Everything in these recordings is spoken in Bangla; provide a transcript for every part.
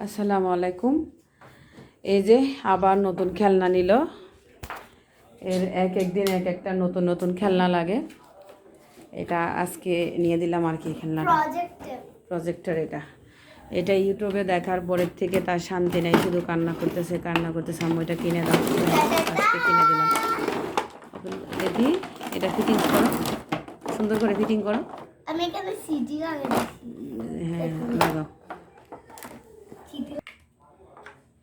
আসসালামু আলাইকুম। এই যে আবার নতুন খেলনা নিল। এর এক একদিন এক একটা নতুন নতুন খেলনা লাগে। এটা আজকে নিয়ে দিলাম আর কি খেলনাটা, প্রজেক্টর। এটা ইউটিউবে দেখার পরের থেকে তার শান্তি নেই, শুধু কান্না করতেছে। আমি এটা কিনে দাও, আজকে কিনে দিলাম। দেখি এটা ফিটিং করো, সুন্দর করে ফিটিং করো। আমি এখানে সিডি লাগাইছি। হ্যাঁ লাগাও।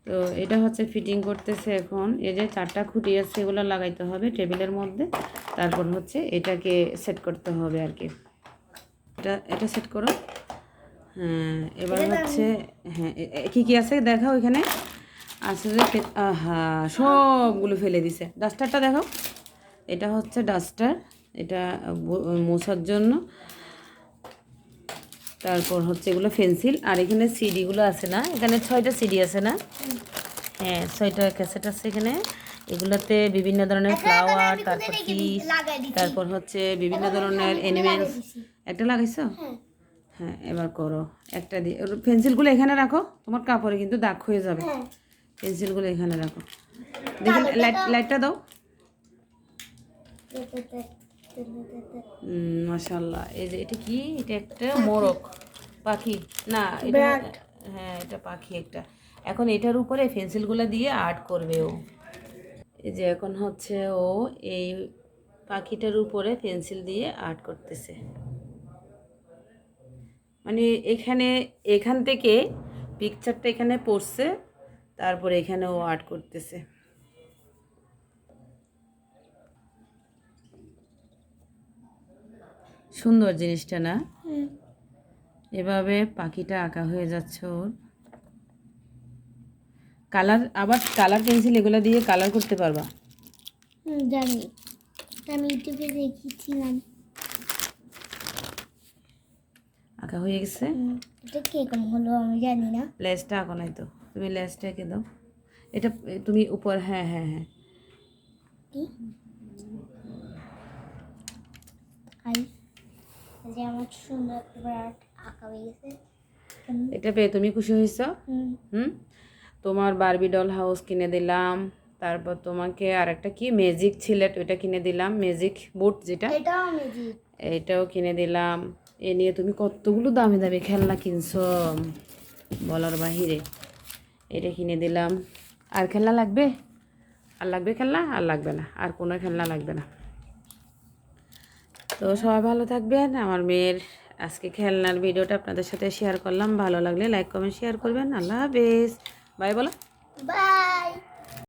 তো এটা হচ্ছে ফিটিং করতেছে এখন। এই যে 4টা খুঁটি আছে, এগুলো লাগাইতে হবে টেবিলের মধ্যে। তারপর হচ্ছে এটাকে সেট করতে হবে আর কি। এটা সেট করো। হ্যাঁ এবার হচ্ছে, হ্যাঁ কী কী আছে দেখাও। এখানে আছে যে সবগুলো ফেলে দিছে। ডাস্টারটা দেখাও। এটা হচ্ছে ডাস্টার, এটা মোছার জন্য। তারপর হচ্ছে এগুলো পেন্সিল। আর এখানে সিডিগুলো আছে না, এখানে 6টা সিডি আছে না? হ্যাঁ 6টা ক্যাসেট আছে এখানে। এগুলোতে বিভিন্ন ধরনের ফ্লাওয়ার, তারপর ফিশ, তারপর হচ্ছে বিভিন্ন ধরনের অ্যানিমেলস। একটা লাগাইছো? হ্যাঁ এবার করো একটা দিয়ে। পেন্সিলগুলো এখানে রাখো, তোমার কাপড়ে কিন্তু দাগ হয়ে যাবে। পেন্সিলগুলো এখানে রাখো। দেখুন লাইটটা দাও। মাশাআল্লাহ। এই যে এটা কি? এটা একটা মোরগ পাখি না? এটা হ্যাঁ এটা পাখি একটা। এখন এটার উপরে পেন্সিলগুলো দিয়ে আর্ট করবে ও। এই যে এখন হচ্ছে ও এই পাখিটার উপরে পেন্সিল দিয়ে আর্ট করতেছে। মানে এখান থেকে পিকচারটা এখানে পড়ছে, তারপরে এখানে ও আর্ট করতেছে। সুন্দর জিনিসটা না? এভাবে পাখিটা আঁকা হয়ে যাচ্ছে ওর। কালার পেন্সিল এগুলো দিয়ে কালার করতে পারবা? জানি, আমি ইউটিউবে দেখেছিলাম। আঁকা হয়ে গেছে। এটা কিরকম হলো আমি জানি না। লেজটা আঁকো নাই তো, তুমি লেজটা এঁকে দাও। এটা তুমি উপর, হ্যাঁ হ্যাঁ হ্যাঁ। কি আই যে আমার সুন্দর একটা আঁকা হয়ে গেছে। এটা পেয়ে তুমি খুশি হয়েছো? তোমার বারবি ডল হাউস কিনে দিলাম। তারপর তোমাকে আর একটা কি ম্যাজিক ছিলেট, ওইটা কিনে দিলাম। ম্যাজিক বুট যেটা, এটাও ম্যাজিক, এটাও কিনে দিলাম। এ নিয়ে তুমি কতগুলো দামি দামি খেলনা কিনছো বলার বাহিরে। এটা কিনে দিলাম। আর খেলনা লাগবে? আর লাগবে খেলনা? আর লাগবে না, আর কোনো খেলনা লাগবে না। তো সবাই ভালো থাকবেন। আমার মেয়ের আজকে খেলনার ভিডিওটা আপনাদের সাথে শেয়ার করলাম। ভালো লাগলে লাইক কমেন্ট শেয়ার করবেন। আল্লাহ হাফেজ। বাই বলো। বাই।